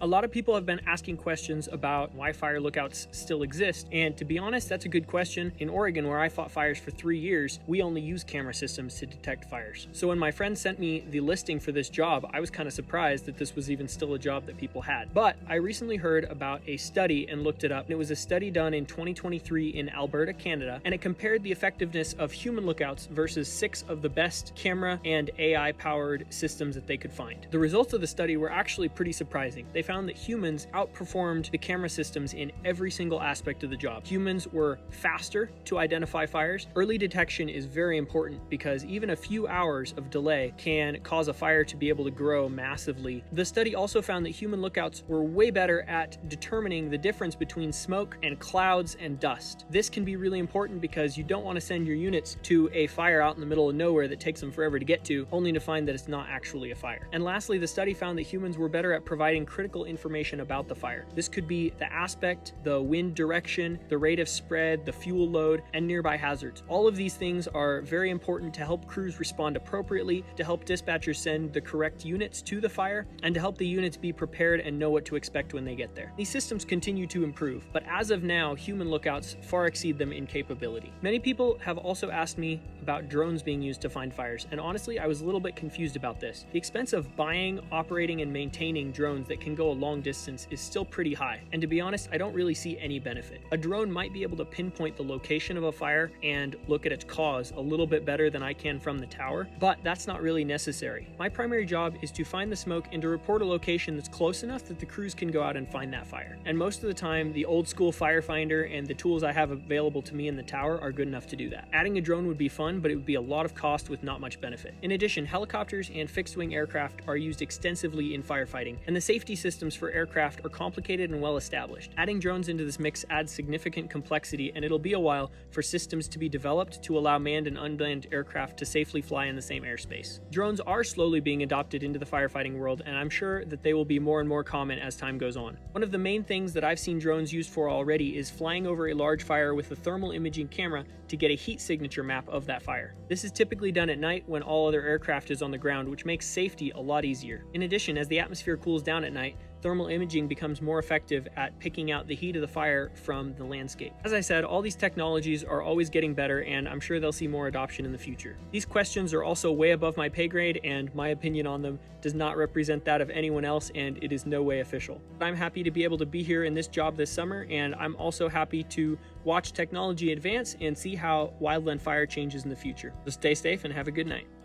A lot of people have been asking questions about why fire lookouts still exist, and to be honest, that's a good question. In Oregon, where I fought fires for 3 years, we only use camera systems to detect fires. So when my friend sent me the listing for this job, I was kind of surprised that this was even still a job that people had. But I recently heard about a study and looked it up, and it was a study done in 2023 in Alberta, Canada, and it compared the effectiveness of human lookouts versus 6 of the best camera and AI-powered systems that they could find. The results of the study were actually pretty surprising. They found that humans outperformed the camera systems in every single aspect of the job. Humans were faster to identify fires. Early detection is very important because even a few hours of delay can cause a fire to be able to grow massively. The study also found that human lookouts were way better at determining the difference between smoke and clouds and dust. This can be really important because you don't want to send your units to a fire out in the middle of nowhere that takes them forever to get to, only to find that it's not actually a fire. And lastly, the study found that humans were better at providing critical information about the fire. This could be the aspect, the wind direction, the rate of spread, the fuel load, and nearby hazards. All of these things are very important to help crews respond appropriately, to help dispatchers send the correct units to the fire, and to help the units be prepared and know what to expect when they get there. These systems continue to improve, but as of now, human lookouts far exceed them in capability. Many people have also asked me about drones being used to find fires, and honestly, I was a little bit confused about this. The expense of buying, operating, and maintaining drones that can go a long distance is still pretty high, and to be honest, I don't really see any benefit. A drone might be able to pinpoint the location of a fire and look at its cause a little bit better than I can from the tower, but that's not really necessary. My primary job is to find the smoke and to report a location that's close enough that the crews can go out and find that fire. And most of the time, the old school firefinder and the tools I have available to me in the tower are good enough to do that. Adding a drone would be fun, but it would be a lot of cost with not much benefit. In addition, helicopters and fixed-wing aircraft are used extensively in firefighting, and the safety systems for aircraft are complicated and well established. Adding drones into this mix adds significant complexity, and it'll be a while for systems to be developed to allow manned and unmanned aircraft to safely fly in the same airspace. Drones are slowly being adopted into the firefighting world, and I'm sure that they will be more and more common as time goes on. One of the main things that I've seen drones used for already is flying over a large fire with a thermal imaging camera to get a heat signature map of that fire. This is typically done at night when all other aircraft is on the ground, which makes safety a lot easier. In addition, as the atmosphere cools down at night, thermal imaging becomes more effective at picking out the heat of the fire from the landscape. As I said, all these technologies are always getting better, and I'm sure they'll see more adoption in the future. These questions are also way above my pay grade, and my opinion on them does not represent that of anyone else, and it is no way official. I'm happy to be able to be here in this job this summer, and I'm also happy to watch technology advance and see how wildland fire changes in the future. So stay safe and have a good night.